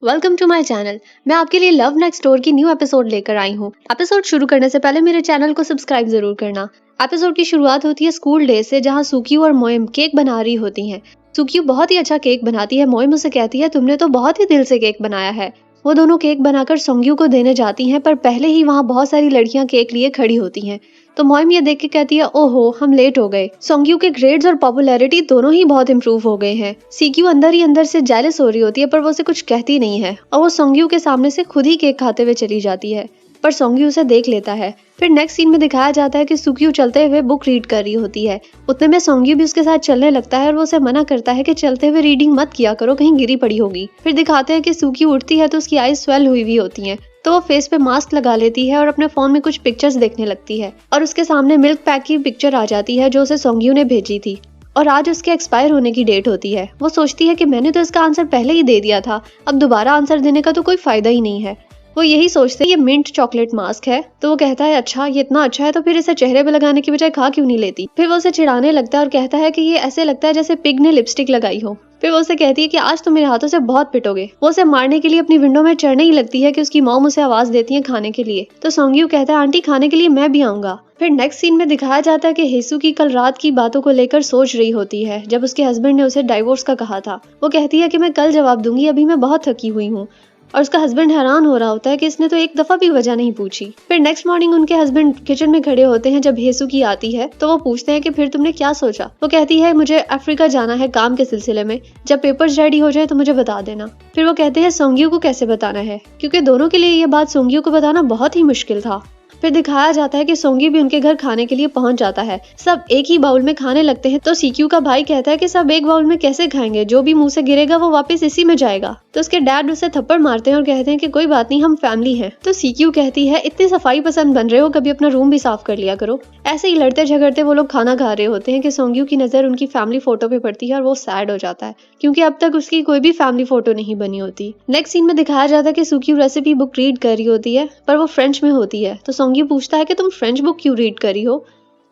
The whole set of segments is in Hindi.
Welcome to my channel. मैं आपके लिए लव नेक्स्ट डोर की न्यू एपिसोड लेकर आई हूँ। एपिसोड शुरू करने से पहले मेरे चैनल को सब्सक्राइब जरूर करना। एपिसोड की शुरुआत होती है स्कूल डे से, जहाँ सुक्यू और मोएम केक बना रही होती हैं। सुक्यू बहुत ही अच्छा केक बनाती है। मोएम उसे कहती है तुमने तो बहुत ही दिल से केक बनाया है। वो दोनों केक बनाकर सोंग्यू को देने जाती हैं, पर पहले ही वहाँ बहुत सारी लड़कियां केक लिए खड़ी होती हैं। तो मोएम ये देख के कहती है ओहो हम लेट हो गए। सोंग्यू के ग्रेड्स और पॉपुलैरिटी दोनों ही बहुत इंप्रूव हो गए हैं। सीक्यू अंदर ही अंदर से जेलस हो रही होती है, पर वो उसे कुछ कहती नहीं है और वो सोंग्यू के सामने से खुद ही केक खाते हुए चली जाती है, पर सोंग्यू उसे देख लेता है। फिर नेक्स्ट सीन में दिखाया जाता है कि सुक्यू चलते हुए बुक रीड कर रही होती है। उतने में सोंग्यू भी उसके साथ चलने लगता है और वो उसे मना करता है कि चलते हुए रीडिंग मत किया करो, कहीं गिरी पड़ी होगी। फिर दिखाते हैं कि सुक्यू उठती है तो उसकी आईज स्वेल हुई होती हैं, तो वो फेस पे मास्क लगा लेती है और अपने फोन में कुछ पिक्चर्स देखने लगती है और उसके सामने मिल्क पैक की पिक्चर आ जाती है जो उसे सोंग्यू ने भेजी थी और आज उसके एक्सपायर होने की डेट होती है। वो सोचती है कि मैंने तो इसका आंसर पहले ही दे दिया था, अब दोबारा आंसर देने का तो कोई फायदा ही नहीं है। वो यही सोचते हैं ये मिंट चॉकलेट मास्क है, तो वो कहता है अच्छा ये इतना अच्छा है तो फिर इसे चेहरे पे लगाने की बजाय खा क्यों नहीं लेती। फिर वो उसे चिढ़ाने लगता है और कहता है कि ये ऐसे लगता है जैसे पिग ने लिपस्टिक लगाई हो। फिर वो उसे कहती है कि आज तो मेरे हाथों से बहुत पिटोगे। वो उसे मारने के लिए अपनी विंडो में चढ़ने ही लगती है कि उसकी मॉम उसे आवाज देती है खाने के लिए, तो सोंग्यू कहता है आंटी खाने के लिए मैं भी आऊंगा। फिर नेक्स्ट सीन में दिखाया जाता है कि हेसू की कल रात की बातों को लेकर सोच रही होती है जब उसके हस्बैंड ने उसे डाइवोर्स का कहा था। वो कहती है कि मैं कल जवाब दूंगी, अभी मैं बहुत थकी हुई हूँ। और उसका हस्बैंड हैरान हो रहा होता है कि इसने तो एक दफा भी वजह नहीं पूछी। फिर नेक्स्ट मॉर्निंग उनके हस्बैंड किचन में खड़े होते हैं जब हेसू की आती है, तो वो पूछते हैं कि फिर तुमने क्या सोचा। वो कहती है मुझे अफ्रीका जाना है काम के सिलसिले में, जब पेपर्स रेडी हो जाए तो मुझे बता देना। फिर वो कहते हैं सोंग्यू को कैसे बताना है, क्योंकि दोनों के लिए ये बात सोंग्यू को बताना बहुत ही मुश्किल था। फिर दिखाया जाता है कि सोंग्यू भी उनके घर खाने के लिए पहुंच जाता है। सब एक ही बाउल में खाने लगते हैं, तो सीक्यू का भाई कहता है कि सब एक बाउल में कैसे खाएंगे, जो भी मुंह से गिरेगा वो वापस इसी में जाएगा। तो उसके डैड उसे थप्पड़ मारते हैं और कहते हैं कि कोई बात नहीं हम फैमिली हैं। तो सीक्यू कहती है इतनी सफाई पसंद बन रहे हो, कभी अपना रूम भी साफ कर लिया करो। ऐसे ही लड़ते झगड़ते वो लोग खाना खा रहे होते हैं कि सोंग्यू की नजर उनकी फैमिली फोटो पे पड़ती है और वो सैड हो जाता है क्योंकि अब तक उसकी कोई भी फैमिली फोटो नहीं बनी होती। नेक्स्ट सीन में दिखाया जाता है कि सुक्यू रेसिपी बुक रीड कर रही होती है, पर वो फ्रेंच में होती है। तो सोंग्यू पूछता है कि तुम फ्रेंच बुक क्यों रीड करी हो।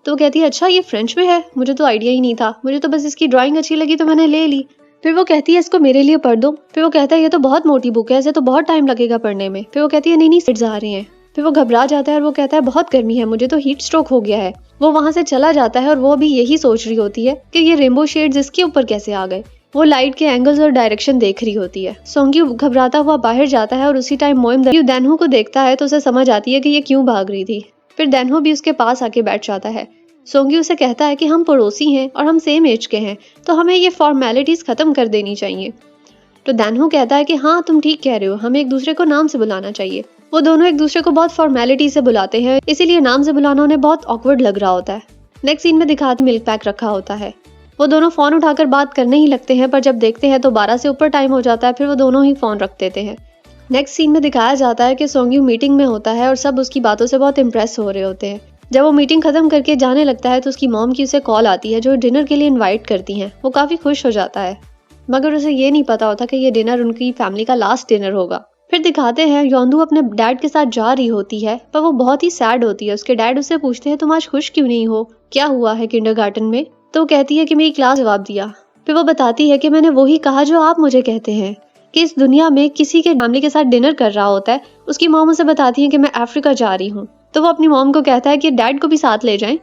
तो वो कहती है अच्छा ये फ्रेंच में है, मुझे तो आइडिया ही नहीं था, मुझे तो बस इसकी ड्राइंग अच्छी लगी तो मैंने ले ली। फिर वो कहती है इसको मेरे लिए पढ़ दो। फिर वो कहता है ये तो बहुत मोटी बुक है, इसे तो बहुत टाइम लगेगा पढ़ने में। फिर वो कहती है नहीं सिट्स आ रहे हैं। फिर वो घबरा जाता है और वो कहता है बहुत गर्मी है, मुझे तो हीट स्ट्रोक हो गया है। वो वहां से चला जाता है और वो भी यही सोच रही होती है कि ये रेनबो शेड्स इसके ऊपर कैसे आ गए। वो लाइट के एंगल्स और डायरेक्शन देख रही होती है। सोंग्यू घबराता हुआ बाहर जाता है और उसी टाइम मोएम दैनहू को देखता है तो उसे समझ आती है कि ये क्यों भाग रही थी। फिर दैनहू भी उसके पास आके बैठ जाता है। सोंग्यू उसे कहता है कि हम पड़ोसी हैं और हम सेम एज के हैं, तो हमें ये फॉर्मेलिटीज खत्म कर देनी चाहिए। तो दैनहू कहता है कि हाँ तुम ठीक कह रहे हो, हमें एक दूसरे को नाम से बुलाना चाहिए। वो दोनों एक दूसरे को बहुत फॉर्मेलिटी से बुलाते हैं, इसीलिए नाम से बुलाना उन्हें बहुत ऑकवर्ड लग रहा होता है। नेक्स्ट सीन में दिखाते मिल्क पैक रखा होता है। वो दोनों फोन उठाकर बात करने ही लगते हैं, पर जब देखते हैं तो 12 से ऊपर टाइम हो जाता है। फिर वो दोनों ही फोन रख देते हैं। नेक्स्ट सीन में दिखाया जाता है कि सोंग्यू मीटिंग में होता है और सब उसकी बातों से बहुत इंप्रेस हो रहे होते हैं। जब वो मीटिंग खत्म करके जाने लगता है तो उसकी मॉम की उसे कॉल आती है जो डिनर के लिए इनवाइट करती हैं। वो काफी खुश हो जाता है, मगर उसे ये नहीं पता होता कि ये डिनर उनकी फैमिली का लास्ट डिनर होगा। फिर दिखाते हैं योंदू अपने डैड के साथ जा रही होती है, पर वो बहुत ही सैड होती है। उसके डैड उससे पूछते हैं तुम आज खुश क्यों नहीं हो, क्या हुआ है किंडरगार्टन में। तो वो कहती है कि मेरी क्लास जवाब दिया। फिर वो बताती है कि मैंने वही कहा जो आप मुझे कहते हैं कि इस दुनिया में किसी के फैमिली के साथ डिनर कर रहा होता है। उसकी मॉम उसे बताती है कि मैं अफ्रीका जा रही हूँ, तो वो अपनी मॉम को कहता है कि डैड को भी साथ ले जाएं,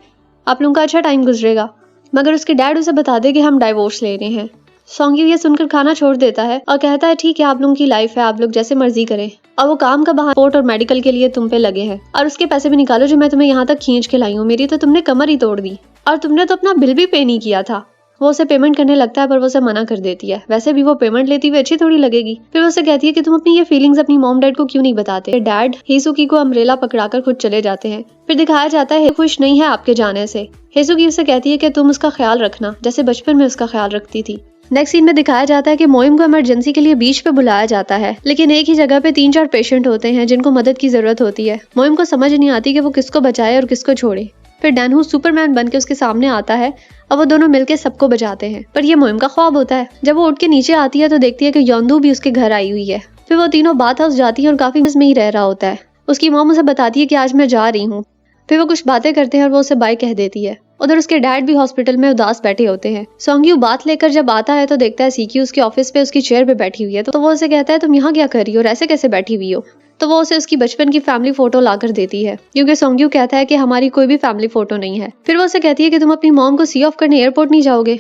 आप लोगों का अच्छा टाइम गुजरेगा। मगर उसके डैड उसे बता दे कि हम डाइवोर्स ले रहे हैं। सोंग्यू ये सुनकर खाना छोड़ देता है और कहता है ठीक है आप लोगों की लाइफ है, आप लोग जैसे मर्जी करें। और वो काम का बहाना स्पोर्ट और मेडिकल के लिए तुम पे लगे हैं और उसके पैसे भी निकालो जो मैं तुम्हें यहाँ तक खींच के लाई हूँ। मेरी तो तुमने कमर ही तोड़ दी और तुमने तो अपना बिल भी पे नहीं किया था। वो उसे पेमेंट करने लगता है पर वो उसे मना कर देती है, वैसे भी वो पेमेंट लेती हुई अच्छी थोड़ी लगेगी। फिर वो उसे कहती है कि तुम अपनी ये फीलिंग्स अपनी मॉम डैड को क्यों नहीं बताते। डैड हेसुकी को अम्ब्रेला पकड़ाकर खुद चले जाते हैं। फिर दिखाया जाता है खुश नहीं है आपके जाने से। हेसुकी उसे कहती है कि तुम उसका ख्याल रखना जैसे बचपन में उसका ख्याल रखती थी। नेक्स्ट सीन में दिखाया जाता है कि मोएम को इमरजेंसी के लिए बीच पे बुलाया जाता है, लेकिन एक ही जगह पे 3-4 पेशेंट होते हैं जिनको मदद की जरूरत होती है। मोएम को समझ नहीं आती कि वो किसको बचाए और किसको छोड़े। फिर दैनहू सुपरमैन बन के उसके सामने आता है और वो दोनों मिलकर सबको बचाते हैं, पर ये मोएम का ख्वाब होता है। जब वो उठ के नीचे आती है तो देखती है कि योंदू भी उसके घर आई हुई है। फिर वो तीनों बाथ हाउस जाती है और काफी मिस में ही रह रहा होता है। उसकी मॉम उसे बताती है कि आज मैं जा रही हूँ। फिर वो कुछ बातें करते हैं और वो उसे बाय कह देती है। उधर उसके डैड भी हॉस्पिटल में उदास बैठे होते हैं। सोंग्यू बात लेकर जब आता है तो देखता है सीक्यू उसके ऑफिस पे उसकी चेयर पे बैठी हुई है, तो वो उसे कहता है तुम यहाँ क्या कर रही हो और ऐसे कैसे बैठी हुई हो। तो वो उसे उसकी बचपन की फैमिली फोटो लाकर देती है, क्योंकि सोंग्यू कहता है कि हमारी कोई भी फैमिली फोटो नहीं है। फिर वो उसे कहती है कि तुम अपनी मॉम को सी ऑफ करने एयरपोर्ट नहीं जाओगे।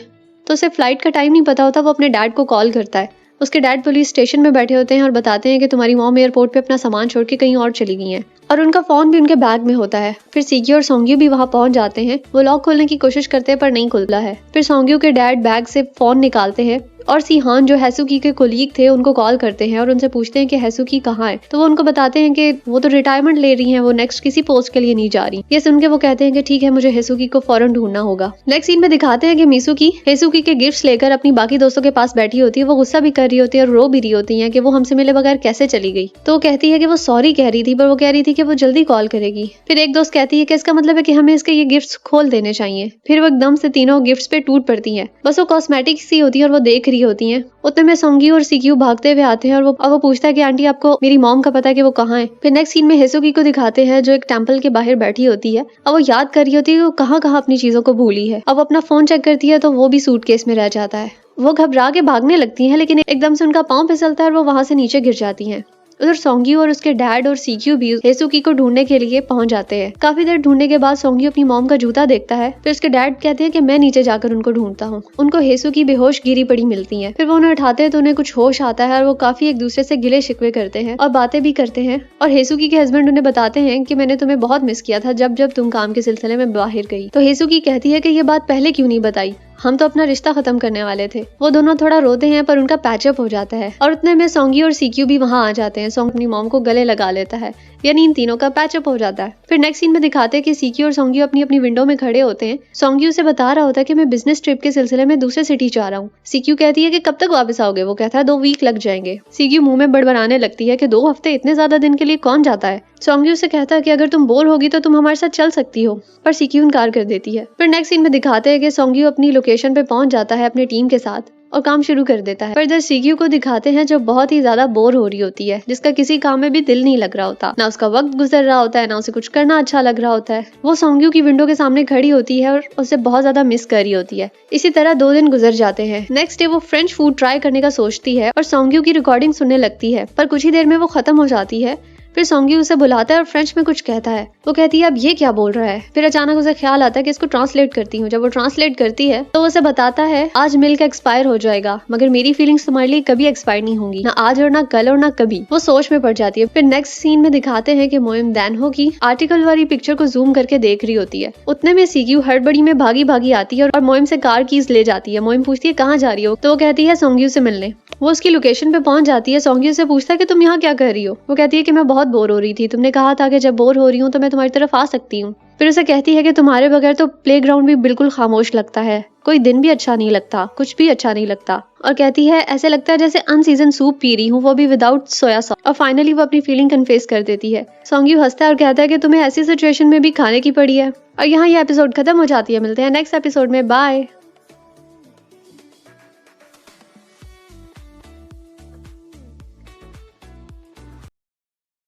तो उसे फ्लाइट का टाइम नहीं पता होता, वो अपने डैड को कॉल करता है। उसके डैड पुलिस स्टेशन में बैठे होते हैं और बताते हैं कि तुम्हारी मॉम एयरपोर्ट पे अपना सामान छोड़ के कहीं और चली गई हैं, और उनका फोन भी उनके बैग में होता है। फिर सीक्यू और सोंग्यू भी वहां पहुंच जाते हैं। वो लॉक खोलने की कोशिश करते हैं पर नहीं खुलता है। फिर सोंग्यू के डैड बैग से फोन निकालते हैं और सीहान जो हैसुकी के कोलीग थे उनको कॉल करते हैं और उनसे पूछते हैं कि हैसुकी कहाँ है। तो वो उनको बताते हैं कि वो तो रिटायरमेंट ले रही हैं, वो नेक्स्ट किसी पोस्ट के लिए नहीं जा रही। ये सुन के वो कहते हैं कि ठीक है, मुझे हैसुकी को फौरन ढूंढना होगा। नेक्स्ट सीन में दिखाते हैं कि मिसुकी हैसुकी के गिफ्ट्स लेकर अपनी बाकी दोस्तों के पास बैठी होती है। वो गुस्सा भी कर रही होती है और रो भी रही होती है कि वो हमसे मिले बगैर कैसे चली गई। तो वो कहती है कि वो सॉरी कह रही थी, पर वो कह रही थी कि वो जल्दी कॉल करेगी। फिर एक दोस्त कहती है कि इसका मतलब है कि हमें इसके ये गिफ्ट्स खोल देने चाहिए। फिर वो एकदम से तीनों गिफ्ट्स पे टूट पड़ती हैं। बस वो कॉस्मेटिक सी होती है और वो देख रही होती हैं। उतने में सोंग्यू और सीक्यू भागते हुए आते हैं और वो पूछता है कि आंटी आपको मेरी मॉम का पता है कि वो कहाँ है। फिर नेक्स्ट सीन में हैसुकी को दिखाते हैं जो एक टेंपल के बाहर बैठी होती है। अब वो याद कर रही होती है कि वो कहाँ कहाँ अपनी चीजों को भूली है। अब अपना फोन चेक करती है तो वो भी सूटकेस में रह जाता है। वो घबरा के भागने लगती हैं, लेकिन एकदम से उनका पाँव फिसलता है और वो वहां से नीचे गिर जाती हैं। उधर सोंग्यू और उसके डैड और सीक्यू भी हैसुकी को ढूंढने के लिए पहुंच जाते हैं। काफी देर ढूंढने के बाद सोंग्यू अपनी मॉम का जूता देखता है। फिर उसके डैड कहते हैं कि मैं नीचे जाकर उनको ढूंढता हूँ। उनको हैसुकी बेहोश गिरी पड़ी मिलती है। फिर वो उन्हें उठाते हैं तो उन्हें कुछ होश आता है और वो काफी एक दूसरे से गिले शिकवे करते हैं और बातें भी करते हैं। और हैसुकी के हस्बैंड उन्हें बताते हैं कि मैंने तुम्हें बहुत मिस किया था जब जब तुम काम के सिलसिले में बाहर गई। तो हैसुकी कहती है कि ये बात पहले क्यों नहीं बताई, हम तो अपना रिश्ता खत्म करने वाले थे। वो दोनों थोड़ा रोते हैं पर उनका पैचअप हो जाता है और उतने में सोंग्यू और सीक्यू भी वहां आ जाते हैं। सोंग अपनी मॉम को गले लगा लेता है, यानी इन तीनों का पैचअप हो जाता है। फिर नेक्स्ट सीन में दिखाते हैं कि सीक्यू और सोंग्यू अपनी अपनी विंडो में खड़े होते हैं। सोंग्यू से बता रहा होता है कि मैं बिजनेस ट्रिप के सिलसिले में दूसरे सिटी जा रहा हूँ। सीक्यू कहती है कि कब तक वापस आओगे। वो कहता है 2 वीक लग जाएंगे। सीक्यू मुंह में बड़बड़ाने लगती है कि 2 हफ्ते, इतने ज्यादा दिन के लिए कौन जाता है। सोंग्यू से कहता है कि अगर तुम बोर होगी तो तुम हमारे साथ चल सकती हो, पर सीक्यू इनकार कर देती है। फिर नेक्स्ट सीन में दिखाते हैं कि सोंग्यू अपनी लोकेशन पे पहुंच जाता है अपनी टीम के साथ और काम शुरू कर देता है। पर इधर सीक्यू को दिखाते हैं जो बहुत ही ज्यादा बोर हो रही होती है, जिसका किसी काम में भी दिल नहीं लग रहा होता, ना उसका वक्त गुजर रहा होता है, ना उसे कुछ करना अच्छा लग रहा होता है। वो सोंग्यू की विंडो के सामने खड़ी होती है और उसे बहुत ज्यादा मिस कर रही होती है। इसी तरह 2 दिन गुजर जाते हैं। नेक्स्ट डे वो फ्रेंच फूड ट्राई करने का सोचती है और सोंग्यू की रिकॉर्डिंग सुनने लगती है, पर कुछ ही देर में वो खत्म हो जाती है। फिर सोंग्यू उसे बुलाता है और फ्रेंच में कुछ कहता है। वो कहती है अब ये क्या बोल रहा है। फिर अचानक उसे ख्याल आता है कि इसको ट्रांसलेट करती हूँ। जब वो ट्रांसलेट करती है तो उसे बताता है आज मिल्क एक्सपायर हो जाएगा, मगर मेरी फीलिंग्स तुम्हारे लिए कभी एक्सपायर नहीं होंगी, ना आज और ना कल और ना कभी। वो सोच में पड़ जाती है। फिर नेक्स्ट सीन में दिखाते हैं कि मोएम दैनहो की आर्टिकल वाली पिक्चर को जूम करके देख रही होती है। उतने में सीक्यू हड़बड़ी में भागी भागी आती है और मोएम से कार कीज ले जाती है। मोएम पूछती है कहाँ जा रही हो, तो वो कहती है सोंग्यू से मिलने। वो उसकी लोकेशन पे पहुंच जाती है। सोंग्यू से पूछता है कि तुम यहाँ क्या कर रही हो। वो कहती है कि मैं बहुत बोर हो रही थी, तुमने कहा था कि जब बोर हो रही हूँ तो मैं तुम्हारी तरफ आ सकती हूँ। फिर उसे कहती है कि तुम्हारे बगैर तो प्लेग्राउंड भी बिल्कुल खामोश लगता है, कोई दिन भी अच्छा नहीं लगता, कुछ भी अच्छा नहीं लगता। और कहती है ऐसे लगता है जैसे अनसीजन सूप पी रही हूँ, वो भी विदाउट सोया सॉस। और फाइनली वो अपनी फीलिंग कन्फेस कर देती है। सोंग्यू हंसता है और कहता है कि तुम्हें ऐसी सिचुएशन में भी खाने की पड़ी है। और यहाँ ये एपिसोड खत्म हो जाती है। मिलते हैं नेक्स्ट एपिसोड में। बाय।